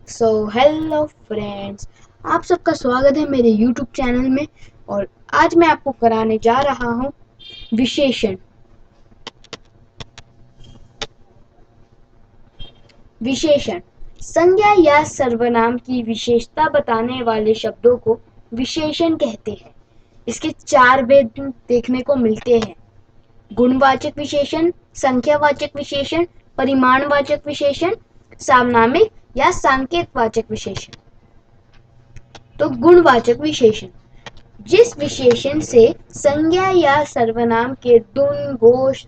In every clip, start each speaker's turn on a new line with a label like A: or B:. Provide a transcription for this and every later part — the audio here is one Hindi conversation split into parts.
A: हेलो फ्रेंड्स, आप सबका स्वागत है मेरे YouTube चैनल में। और आज मैं आपको कराने जा रहा हूँ विशेषण। विशेषण संज्ञा या सर्वनाम की विशेषता बताने वाले शब्दों को विशेषण कहते हैं। इसके चार भेद देखने को मिलते हैं: गुणवाचक विशेषण, संख्यावाचक विशेषण, परिमाणवाचक विशेषण, सामनामिक या सांकेतवाचक विशेषण। तो गुणवाचक विशेषण, जिस विशेषण से संज्ञा या सर्वनाम के गुण, गोश,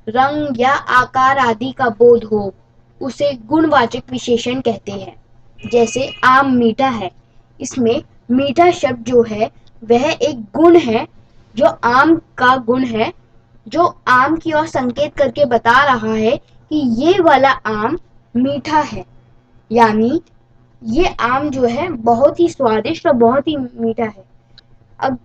A: रंग या आकार आदि का बोध हो, उसे गुणवाचक विशेषण कहते हैं। जैसे आम मीठा है, इसमें मीठा शब्द जो है वह एक गुण है, जो आम का गुण है, जो आम की ओर संकेत करके बता रहा है कि ये वाला आम मीठा है, यानी ये आम जो है बहुत ही स्वादिष्ट और बहुत ही मीठा है। अब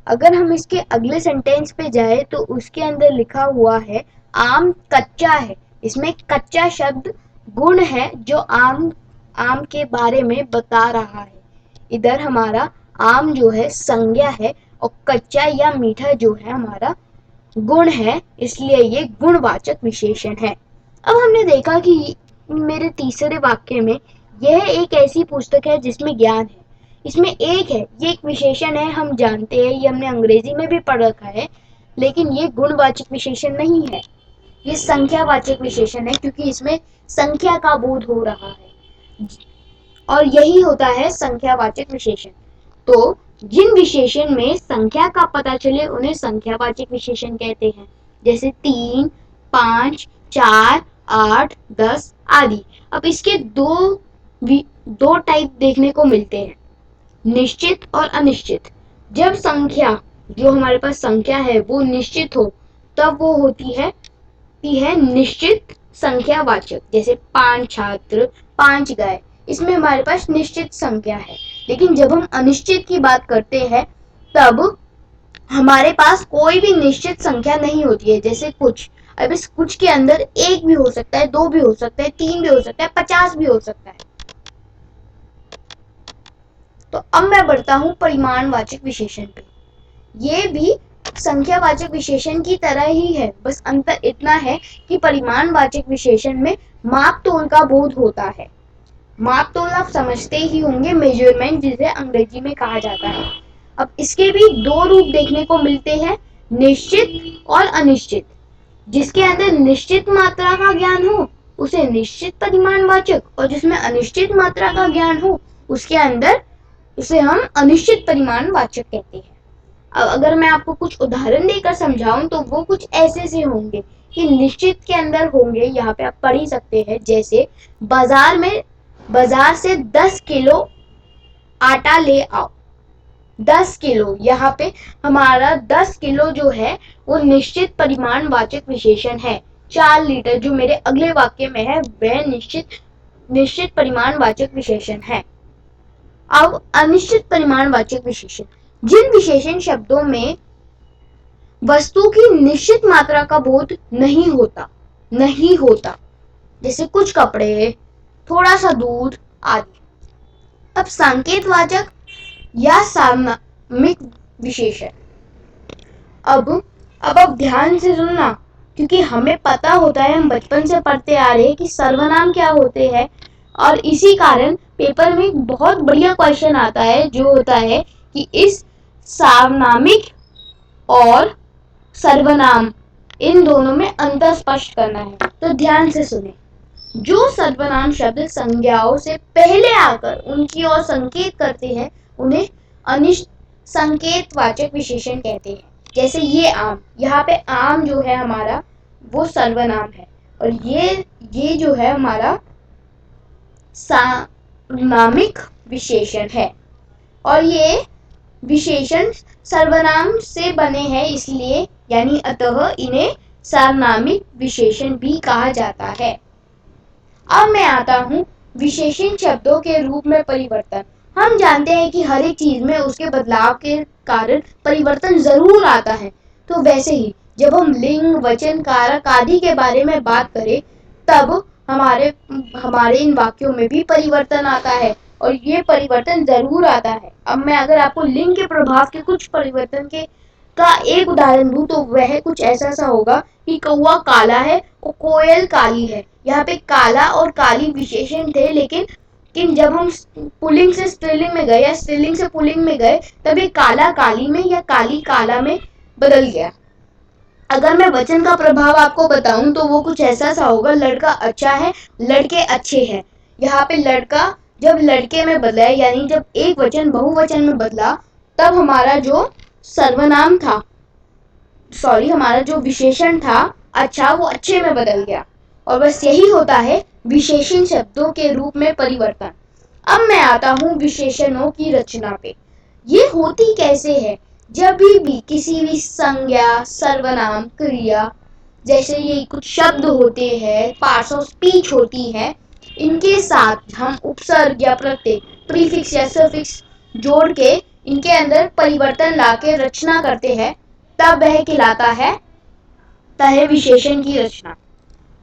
A: अगर हम इसके अगले सेंटेंस पे जाए तो उसके अंदर लिखा हुआ है आम कच्चा है। इसमें कच्चा शब्द गुण है जो आम के बारे में बता रहा है। इधर हमारा आम जो है संज्ञा है और कच्चा या मीठा जो है हमारा गुण है, इसलिए ये गुणवाचक विशेषण है। अब हमने देखा कि मेरे तीसरे वाक्य में यह एक ऐसी पुस्तक है जिसमें ज्ञान है। इसमें एक है, ये एक विशेषण है, हम जानते हैं, ये हमने अंग्रेजी में भी पढ़ रखा है, लेकिन ये गुणवाचक विशेषण नहीं है, ये संख्यावाचक विशेषण है, क्योंकि इसमें संख्या का बोध हो रहा है और यही होता है संख्यावाचक विशेषण। तो जिन विशेषण में संख्या का पता चले उन्हें संख्यावाचक विशेषण कहते हैं, जैसे 3, 5, 4, 8, 10 आदि। अब इसके दो टाइप देखने को मिलते हैं, निश्चित और अनिश्चित। जब संख्या, जो हमारे पास संख्या है वो निश्चित हो, तब वो होती है निश्चित संख्यावाचक। जैसे 5 छात्र, 5 गाय, इसमें हमारे पास निश्चित संख्या है। लेकिन जब हम अनिश्चित की बात करते हैं तब हमारे पास कोई भी निश्चित संख्या नहीं होती है। जैसे कुछ, अब इस कुछ के अंदर 1 भी हो सकता है, 2 भी हो सकता है, 3 भी हो सकता है, 50 भी हो सकता है। तो अब मैं बढ़ता हूं परिमाणवाचक विशेषण पे। ये भी संख्यावाचक विशेषण की तरह ही है, बस अंतर इतना है कि परिमाणवाचक विशेषण में माप तोल का बोध होता है। माप तोल आप समझते ही होंगे, मेजरमेंट जिसे अंग्रेजी में कहा जाता है। अब इसके भी दो रूप देखने को मिलते हैं, निश्चित और अनिश्चित। जिसके अंदर निश्चित मात्रा का ज्ञान हो उसे निश्चित परिमाणवाचक, और जिसमें अनिश्चित मात्रा का ज्ञान हो उसके अंदर उसे हम अनिश्चित परिमाणवाचक कहते हैं। अब अगर मैं आपको कुछ उदाहरण देकर समझाऊं तो वो कुछ ऐसे से होंगे कि निश्चित के अंदर होंगे, यहाँ पे आप पढ़ ही सकते हैं, जैसे बाजार से 10 किलो आटा ले आओ। 10 किलो, यहाँ पे हमारा 10 किलो जो है वो निश्चित परिमाणवाचक विशेषण है। 4 लीटर जो मेरे अगले वाक्य में है वह निश्चित परिमाणवाचक विशेषण है। अब अनिश्चित परिमाणवाचक विशेषण, जिन विशेषण शब्दों में वस्तु की निश्चित मात्रा का बोध नहीं होता, जैसे कुछ कपड़े, थोड़ा सा दूध आदि। अब सांकेतवाचक या सामनामिक विशेषण, अब आप ध्यान से सुनना, क्योंकि हमें पता होता है, हम बचपन से पढ़ते आ रहे हैं कि सर्वनाम क्या होते हैं, और इसी कारण पेपर में एक बहुत बढ़िया क्वेश्चन आता है जो होता है कि इस सामनामिक और सर्वनाम इन दोनों में अंतर स्पष्ट करना है। तो ध्यान से सुने, जो सर्वनाम शब्द संज्ञाओं से पहले आकर उनकी ओर संकेत करते हैं उन्हें अनिश्चित संकेतवाचक विशेषण कहते हैं। जैसे ये आम, यहाँ पे आम जो है हमारा वो सर्वनाम है, और ये जो है हमारा सामनामिक विशेषण है, और ये विशेषण सर्वनाम से बने हैं, इसलिए यानी अतः इन्हें सामनामिक विशेषण भी कहा जाता है। अब मैं आता हूँ विशेषण शब्दों के रूप में परिवर्तन। हम जानते हैं कि हर एक चीज में उसके बदलाव के कारण परिवर्तन जरूर आता है। तो वैसे ही जब हम लिंग, वचन, कारक आदि के बारे में बात करें तब हमारे हमारे इन वाक्यों में भी परिवर्तन आता है और ये परिवर्तन जरूर आता है। अब मैं अगर आपको लिंग के प्रभाव के कुछ परिवर्तन के का एक उदाहरण दूं तो वह कुछ ऐसा सा होगा कि कौवा काला है और कोयल काली है। यहाँ पे काला और काली विशेषण थे, लेकिन जब हम पुल्लिंग से स्त्रीलिंग में गए या स्त्रीलिंग से पुल्लिंग में गए तब ये काला काली में या काली काला में बदल गया। अगर मैं वचन का प्रभाव आपको बताऊं तो वो कुछ ऐसा सा होगा, लड़का अच्छा है, लड़के अच्छे हैं। यहाँ पे लड़का जब लड़के में बदला है, यानी जब एक वचन बहुवचन में बदला, तब हमारा जो सर्वनाम था, हमारा जो विशेषण था अच्छा, वो अच्छे में बदल गया। और बस यही होता है विशेषण शब्दों के रूप में परिवर्तन। अब मैं आता हूँ विशेषणों की रचना पे। ये होती कैसे है? जब भी किसी भी संज्ञा, सर्वनाम, क्रिया जैसे ये कुछ शब्द होते हैं, पार्ट्स ऑफ स्पीच होती है, इनके साथ हम उपसर्ग या प्रत्यय, प्रीफिक्स या सफिक्स जोड़ के इनके अंदर परिवर्तन लाके रचना करते हैं, तब वह कहलाता है विशेषण की रचना।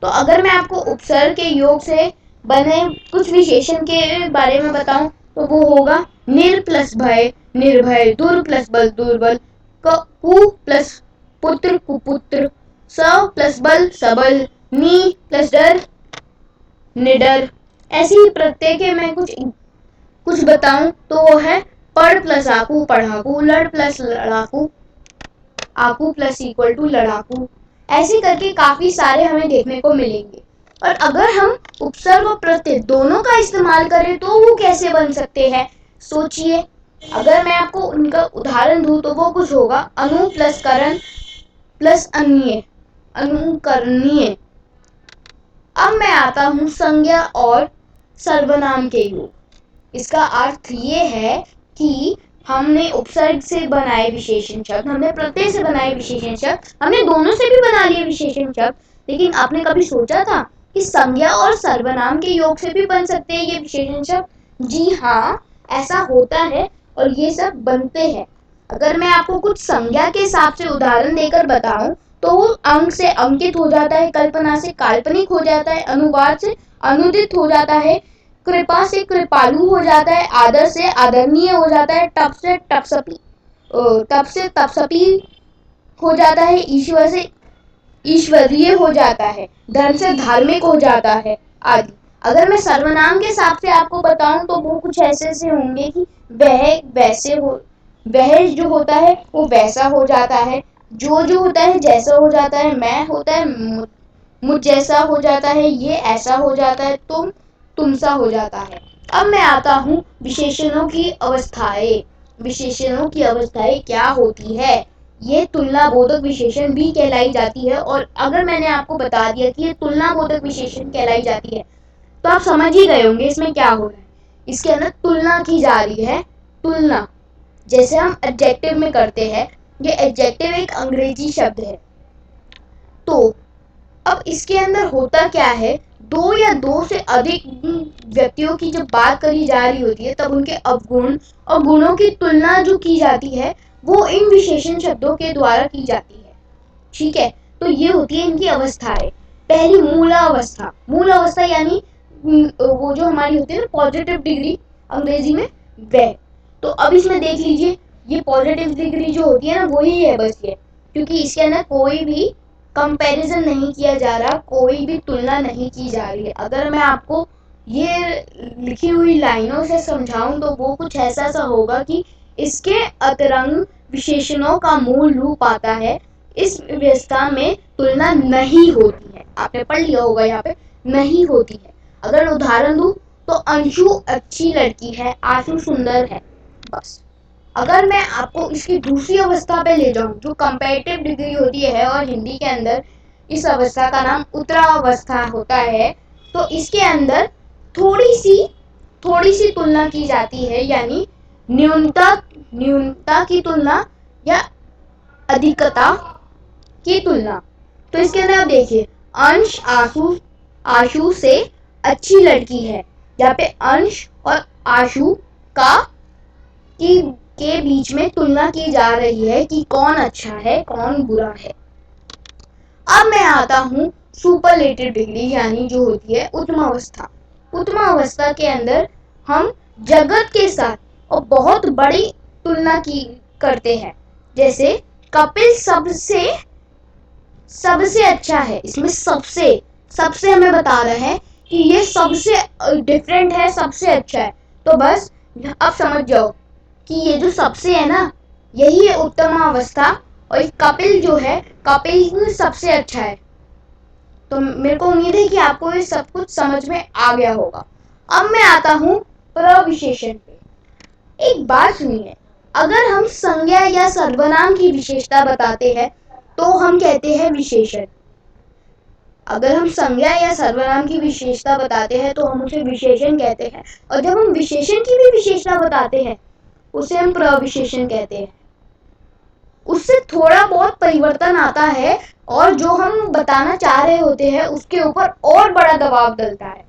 A: तो अगर मैं आपको उपसर्ग के योग से बने कुछ विशेषण के बारे में बताऊं तो वो होगा निर प्लस भय निर्भय, दुर प्लस बल दुर्बल, कु प्लस पुत्र कुपुत्र, स प्लस बल सबल, नी प्लस डर निडर। ऐसे ही प्रत्यय के मैं कुछ बताऊं तो वो है पढ़ प्लस आकू पढ़ाकू, लड़ प्लस लड़ाकू, आकू प्लस इक्वल टू लड़ाकू। ऐसे करके काफी सारे हमें देखने को मिलेंगे। और अगर हम उपसर्ग और प्रत्यय दोनों का इस्तेमाल करें तो वो कैसे बन सकते हैं? सोचिए। अगर मैं आपको उनका उदाहरण दूं तो वो कुछ होगा अनु प्लस करण प्लस अन्य, अनुकरणीय। अब मैं आता हूं संज्ञा और सर्वनाम के योग। इसका अर्थ ये है कि हमने उपसर्ग से बनाए विशेषण शब्द, हमने प्रत्यय से बनाए विशेषण शब्द, हमने दोनों से भी बना लिए विशेषण शब्द, लेकिन आपने कभी सोचा था कि संज्ञा और सर्वनाम के योग से भी बन सकते हैं ये विशेषण शब्द? जी हाँ, ऐसा होता है और ये सब बनते हैं। अगर मैं आपको कुछ संज्ञा के हिसाब से उदाहरण देकर बताऊं तो वो अंक से अंकित हो जाता है, कल्पना से काल्पनिक हो जाता है, अनुवाद से अनुदित हो जाता है, कृपा से कृपालु हो जाता है, आदर से आदरणीय हो जाता है, तप से तपस्वी हो जाता है, ईश्वर से ईश्वरीय हो जाता है, धर्म से धार्मिक हो जाता है आदि। अगर मैं सर्वनाम के हिसाब से आपको बताऊं तो वो कुछ ऐसे से होंगे कि वह जो होता है वो वैसा हो जाता है, जो होता है जैसा हो जाता है, मैं होता है मुझ जैसा हो जाता है, ये ऐसा हो जाता है, तुम सा हो जाता है। अब मैं आता हूँ विशेषणों की अवस्थाएं। विशेषणों की अवस्थाएं क्या होती है? ये तुलना बोधक विशेषण भी कहलाई जाती है। और अगर मैंने आपको बता दिया कि ये तुलना बोधक विशेषण कहलाई जाती है तो आप समझ ही गए होंगे इसमें क्या हो रहा है। इसके अंदर तुलना की जा रही है। तुलना जैसे हम एडजेक्टिव में करते हैं, ये एडजेक्टिव एक अंग्रेजी शब्द है। तो अब इसके अंदर होता क्या है, दो या दो से अधिक व्यक्तियों की जब बात करी जा रही होती है तब उनके अवगुण और गुणों की तुलना जो की जाती है वो इन विशेषण शब्दों के द्वारा की जाती है। ठीक है, तो ये होती है इनकी अवस्थाएं। पहली मूलावस्था। मूलावस्था यानी वो जो हमारी होती है ना पॉजिटिव डिग्री अंग्रेजी में, वह। तो अब इसमें देख लीजिए, ये पॉजिटिव डिग्री जो होती है ना वही है बस ये, क्योंकि इसके अंदर कोई भी कंपैरिजन नहीं किया जा रहा, कोई भी तुलना नहीं की जा रही है। अगर मैं आपको ये लिखी हुई लाइनों से समझाऊं तो वो कुछ ऐसा सा होगा कि इसके अतिरंग विशेषणों का मूल रूप आता है, इस व्यवस्था में तुलना नहीं होती है। आपने पढ़ लिया होगा यहाँ पे नहीं होती है। अगर उदाहरण दूं तो अंशु अच्छी लड़की है, आशु सुंदर है, बस। अगर मैं आपको इसकी दूसरी अवस्था पे ले जाऊं जो कंपैरेटिव डिग्री होती है और हिंदी के अंदर इस अवस्था का नाम उत्तरावस्था होता है, तो इसके अंदर थोड़ी सी तुलना की जाती है, यानी न्यूनता की तुलना या अधिकता की तुलना। तो इसके अंदर आप देखिए, अंश आशु से अच्छी लड़की है। यहाँ पे अंश और आशु के बीच में तुलना की जा रही है कि कौन अच्छा है कौन बुरा है। अब मैं आता हूँ सुपरलेटिव डिग्री यानी जो होती है उत्तमावस्था। उत्तमावस्था के अंदर हम जगत के साथ और बहुत बड़ी तुलना की करते हैं। जैसे कपिल सबसे अच्छा है, इसमें सबसे हमें बता रहे हैं कि ये सबसे डिफरेंट है, सबसे अच्छा है। तो बस अब समझ जाओ कि ये जो सबसे है ना, यही है उत्तमावस्था, और कपिल जो है, कपिल सबसे अच्छा है। तो मेरे को उम्मीद है कि आपको ये सब कुछ समझ में आ गया होगा। अब मैं आता हूँ प्रविशेषण पे। एक बात सुनिए, अगर हम संज्ञा या सर्वनाम की विशेषता बताते हैं तो हम कहते हैं विशेषण। अगर हम संज्ञा या सर्वनाम की विशेषता बताते हैं तो हम उसे विशेषण कहते हैं, और जब हम विशेषण की भी विशेषता बताते हैं उसे हम प्रविशेषण कहते हैं। उससे थोड़ा बहुत परिवर्तन आता है, और जो हम बताना चाह रहे होते हैं उसके ऊपर और बड़ा दबाव डलता है।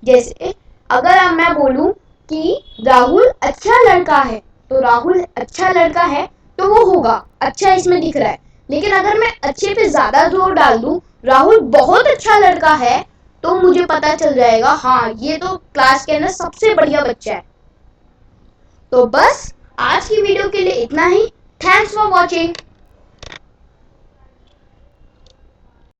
A: जैसे अगर मैं बोलूं कि राहुल अच्छा लड़का है, तो राहुल अच्छा लड़का है तो वो होगा, अच्छा इसमें दिख रहा है। लेकिन अगर मैं अच्छे पे ज्यादा जोर डाल दूं, राहुल बहुत अच्छा लड़का है, तो मुझे पता चल जाएगा हाँ ये तो क्लास के अंदर सबसे बढ़िया बच्चा है। तो बस आज की वीडियो के लिए इतना ही। Thanks for watching.